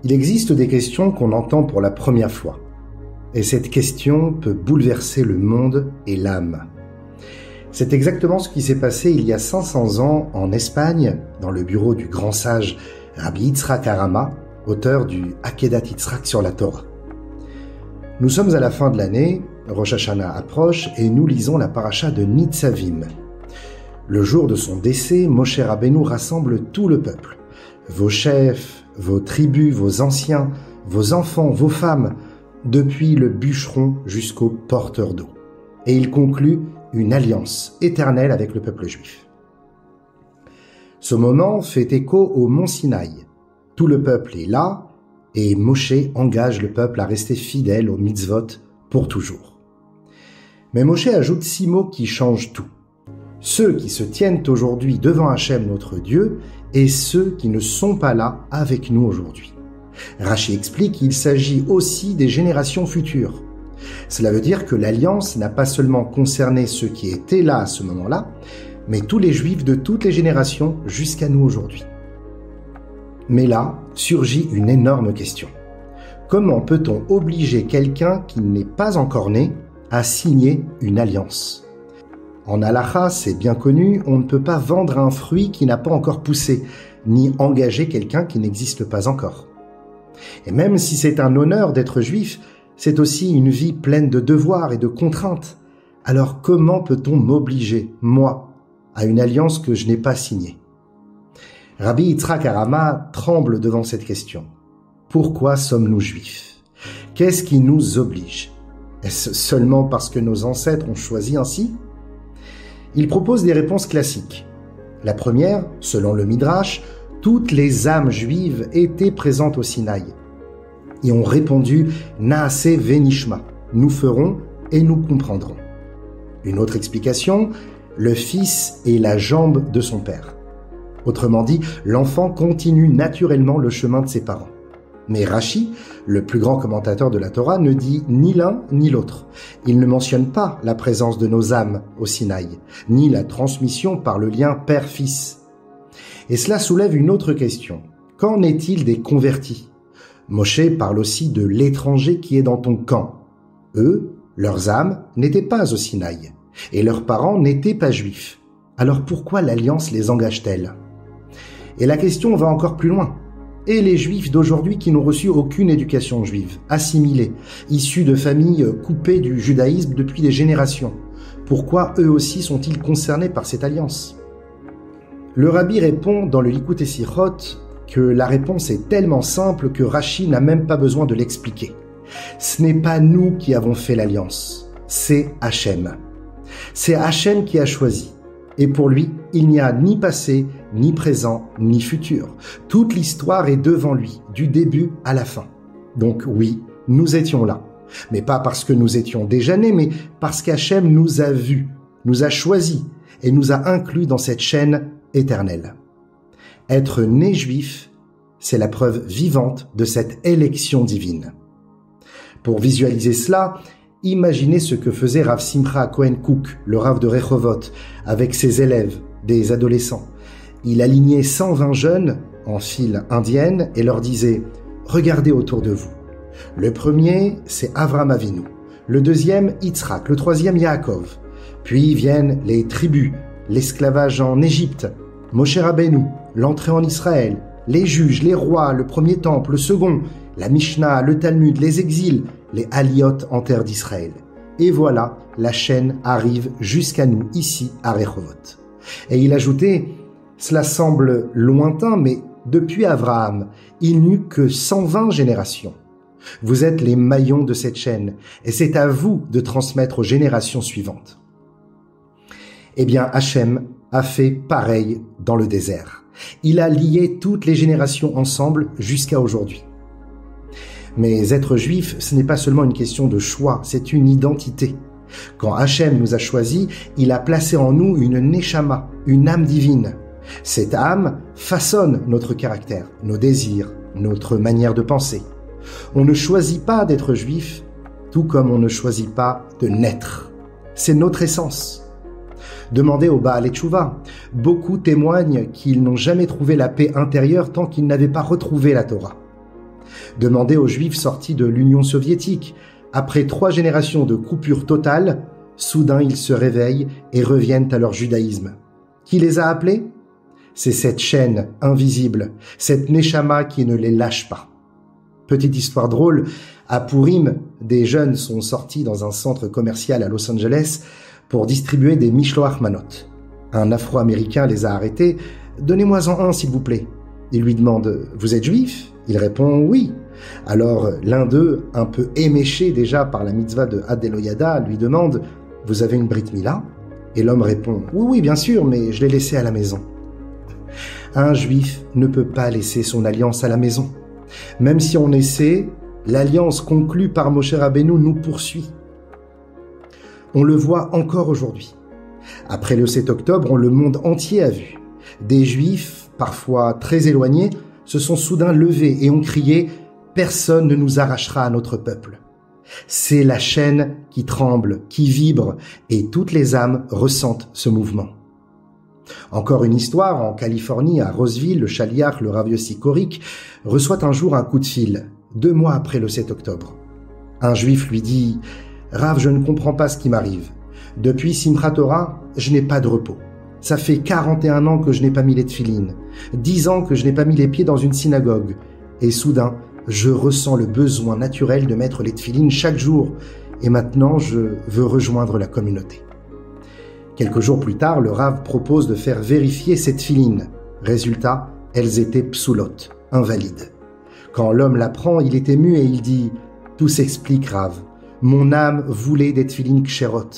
Il existe des questions qu'on entend pour la première fois. Et cette question peut bouleverser le monde et l'âme. C'est exactement ce qui s'est passé il y a 500 ans en Espagne, dans le bureau du grand sage Rabbi Yitzhak Harama, auteur du Akedat Yitzhak sur la Torah. Nous sommes à la fin de l'année, Rosh Hashanah approche et nous lisons la paracha de Nitzavim. Le jour de son décès, Moshe Rabbeinu rassemble tout le peuple. Vos chefs, vos tribus, vos anciens, vos enfants, vos femmes, depuis le bûcheron jusqu'au porteur d'eau. Et il conclut une alliance éternelle avec le peuple juif. Ce moment fait écho au mont Sinaï. Tout le peuple est là et Moshe engage le peuple à rester fidèle aux mitzvot pour toujours. Mais Moshe ajoute 6 mots qui changent tout. Ceux qui se tiennent aujourd'hui devant Hachem notre Dieu et ceux qui ne sont pas là avec nous aujourd'hui. Rashi explique qu'il s'agit aussi des générations futures. Cela veut dire que l'alliance n'a pas seulement concerné ceux qui étaient là à ce moment-là, mais tous les juifs de toutes les générations jusqu'à nous aujourd'hui. Mais là, surgit une énorme question. Comment peut-on obliger quelqu'un qui n'est pas encore né à signer une alliance ? En halakha, c'est bien connu, on ne peut pas vendre un fruit qui n'a pas encore poussé, ni engager quelqu'un qui n'existe pas encore. Et même si c'est un honneur d'être juif, c'est aussi une vie pleine de devoirs et de contraintes. Alors comment peut-on m'obliger, moi, à une alliance que je n'ai pas signée ? Rabbi Yitzhak Harama tremble devant cette question. Pourquoi sommes-nous juifs ? Qu'est-ce qui nous oblige ? Est-ce seulement parce que nos ancêtres ont choisi ainsi ? Il propose des réponses classiques. La première, selon le Midrash, toutes les âmes juives étaient présentes au Sinaï et ont répondu « Naaseh venishma » « Nous ferons et nous comprendrons ». Une autre explication, le fils est la jambe de son père. Autrement dit, l'enfant continue naturellement le chemin de ses parents. Mais Rashi, le plus grand commentateur de la Torah, ne dit ni l'un ni l'autre. Il ne mentionne pas la présence de nos âmes au Sinaï, ni la transmission par le lien père-fils. Et cela soulève une autre question. Qu'en est-il des convertis ? Moshe parle aussi de l'étranger qui est dans ton camp. Eux, leurs âmes, n'étaient pas au Sinaï, et leurs parents n'étaient pas juifs. Alors pourquoi l'alliance les engage-t-elle ? Et la question va encore plus loin. Et les juifs d'aujourd'hui qui n'ont reçu aucune éducation juive, assimilés, issus de familles coupées du judaïsme depuis des générations. Pourquoi eux aussi sont-ils concernés par cette alliance ? Le rabbi répond dans le Likutei Sichot que la réponse est tellement simple que Rashi n'a même pas besoin de l'expliquer. Ce n'est pas nous qui avons fait l'alliance, c'est Hachem. C'est Hachem qui a choisi. Et pour lui, il n'y a ni passé, ni présent, ni futur. Toute l'histoire est devant lui, du début à la fin. Donc oui, nous étions là. Mais pas parce que nous étions déjà nés, mais parce qu'Hachem nous a vus, nous a choisis et nous a inclus dans cette chaîne éternelle. Être né juif, c'est la preuve vivante de cette élection divine. Pour visualiser cela, imaginez ce que faisait Rav Simcha Cohen Cook, le Rav de Rehovot, avec ses élèves, des adolescents. Il alignait 120 jeunes en file indienne et leur disait « Regardez autour de vous. Le premier, c'est Avraham Avinu. Le deuxième, Yitzhak. Le troisième, Yaakov. Puis viennent les tribus, l'esclavage en Égypte, Moshe Rabbeinu, l'entrée en Israël, les juges, les rois, le premier temple, le second, la Mishnah, le Talmud, les exils, les Aliyot en terre d'Israël. Et voilà, la chaîne arrive jusqu'à nous, ici, à Rehovot. » Et il ajoutait, « Cela semble lointain, mais depuis Abraham, il n'y eut que 120 générations. Vous êtes les maillons de cette chaîne, et c'est à vous de transmettre aux générations suivantes. » Eh bien, Hachem a fait pareil dans le désert. Il a lié toutes les générations ensemble jusqu'à aujourd'hui. Mais être juif, ce n'est pas seulement une question de choix, c'est une identité. Quand Hachem nous a choisis, il a placé en nous une neshama, une âme divine. Cette âme façonne notre caractère, nos désirs, notre manière de penser. On ne choisit pas d'être juif, tout comme on ne choisit pas de naître. C'est notre essence. Demandez au Baal Teshuvah. Beaucoup témoignent qu'ils n'ont jamais trouvé la paix intérieure tant qu'ils n'avaient pas retrouvé la Torah. Demandez aux Juifs sortis de l'Union soviétique. Après 3 générations de coupure totale, soudain ils se réveillent et reviennent à leur judaïsme. Qui les a appelés? C'est cette chaîne invisible, cette neshama qui ne les lâche pas. Petite histoire drôle, à Purim, des jeunes sont sortis dans un centre commercial à Los Angeles pour distribuer des Mishloach Manot. Un Afro-Américain les a arrêtés. « Donnez-moi-en un, s'il vous plaît. » Il lui demande « Vous êtes juif ?» Il répond « Oui. » Alors l'un d'eux, un peu éméché déjà par la mitzvah de Adeloyada, lui demande « Vous avez une Brit Mila ?» Et l'homme répond « Oui, bien sûr, mais je l'ai laissé à la maison. » Un juif ne peut pas laisser son alliance à la maison. Même si on essaie, l'alliance conclue par Moshe Rabbeinu nous poursuit. On le voit encore aujourd'hui. Après le 7 octobre, le monde entier a vu. Des juifs, parfois très éloignés, se sont soudain levés et ont crié « Personne ne nous arrachera à notre peuple ». C'est la chaîne qui tremble, qui vibre, et toutes les âmes ressentent ce mouvement. Encore une histoire, en Californie, à Roseville, le chaliach, le Rav Yossi Korik, reçoit un jour un coup de fil, 2 mois après le 7 octobre. Un juif lui dit « Rav, je ne comprends pas ce qui m'arrive. Depuis Simchat Torah, je n'ai pas de repos. Ça fait 41 ans que je n'ai pas mis les tefilines, 10 ans que je n'ai pas mis les pieds dans une synagogue, et soudain, je ressens le besoin naturel de mettre les tefilines chaque jour, et maintenant je veux rejoindre la communauté. » Quelques jours plus tard, le Rav propose de faire vérifier ces tefilines. Résultat, elles étaient psoulotes, invalides. Quand l'homme l'apprend, il est ému et il dit « Tout s'explique, Rav. Mon âme voulait des tefilines ksherot,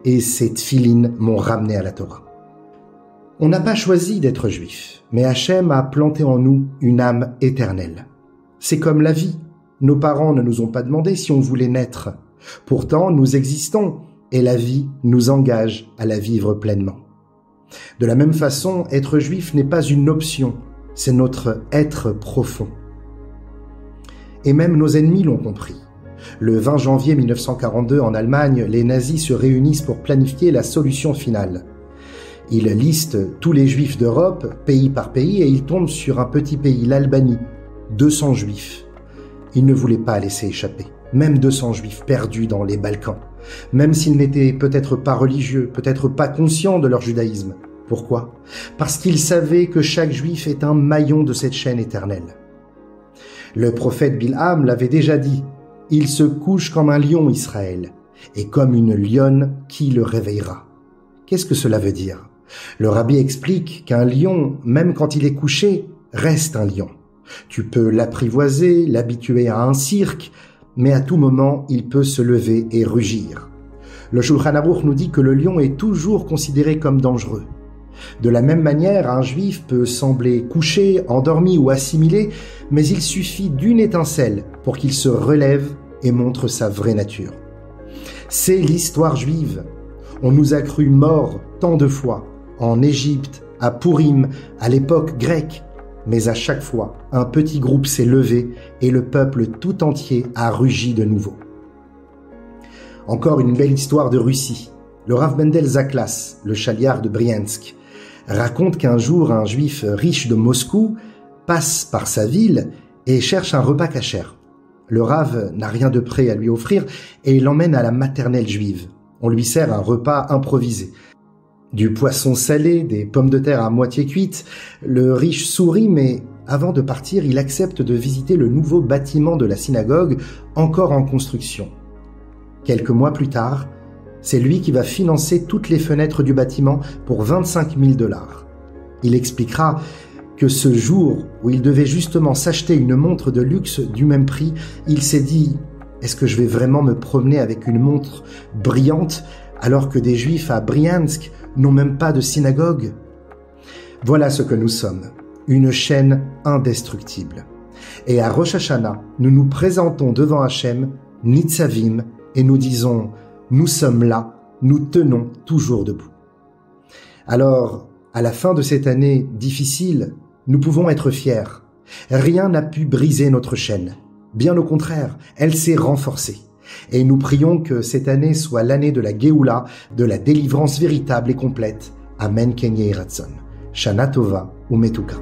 et ces tefilines m'ont ramené à la Torah. » On n'a pas choisi d'être juif, mais Hachem a planté en nous une âme éternelle. C'est comme la vie. Nos parents ne nous ont pas demandé si on voulait naître. Pourtant, nous existons, et la vie nous engage à la vivre pleinement. De la même façon, être juif n'est pas une option, c'est notre être profond. Et même nos ennemis l'ont compris. Le 20 janvier 1942, en Allemagne, les nazis se réunissent pour planifier la solution finale. Ils listent tous les juifs d'Europe, pays par pays, et ils tombent sur un petit pays, l'Albanie, 200 juifs. Ils ne voulaient pas laisser échapper, même 200 juifs perdus dans les Balkans, même s'ils n'étaient peut-être pas religieux, peut-être pas conscients de leur judaïsme. Pourquoi? Parce qu'ils savaient que chaque juif est un maillon de cette chaîne éternelle. Le prophète Bilham l'avait déjà dit, « Il se couche comme un lion, Israël, et comme une lionne qui le réveillera. » Qu'est-ce que cela veut dire? Le rabbi explique qu'un lion, même quand il est couché, reste un lion. Tu peux l'apprivoiser, l'habituer à un cirque, mais à tout moment, il peut se lever et rugir. Le Shulchan Aruch nous dit que le lion est toujours considéré comme dangereux. De la même manière, un juif peut sembler couché, endormi ou assimilé, mais il suffit d'une étincelle pour qu'il se relève et montre sa vraie nature. C'est l'histoire juive. On nous a cru morts tant de fois, en Égypte, à Purim, à l'époque grecque, mais à chaque fois, un petit groupe s'est levé et le peuple tout entier a rugi de nouveau. Encore une belle histoire de Russie. Le Rav Mendel Zaklas, le chaliar de Briansk, raconte qu'un jour, un juif riche de Moscou passe par sa ville et cherche un repas kasher. Le Rav n'a rien de prêt à lui offrir et l'emmène à la maternelle juive. On lui sert un repas improvisé. Du poisson salé, des pommes de terre à moitié cuites. Le riche sourit, mais avant de partir, il accepte de visiter le nouveau bâtiment de la synagogue, encore en construction. Quelques mois plus tard, c'est lui qui va financer toutes les fenêtres du bâtiment pour 25 000 $. Il expliquera que ce jour où il devait justement s'acheter une montre de luxe du même prix, il s'est dit « Est-ce que je vais vraiment me promener avec une montre brillante alors que des juifs à Briansk n'ont même pas de synagogue ?» Voilà ce que nous sommes, une chaîne indestructible. Et à Rosh Hashanah, nous nous présentons devant Hachem, Nitzavim, et nous disons « Nous sommes là, nous tenons toujours debout ». Alors, à la fin de cette année difficile, nous pouvons être fiers. Rien n'a pu briser notre chaîne. Bien au contraire, elle s'est renforcée. Et nous prions que cette année soit l'année de la Géoula, de la délivrance véritable et complète. Amen Ken Yehi Ratzon. Shana Tova Umetuka.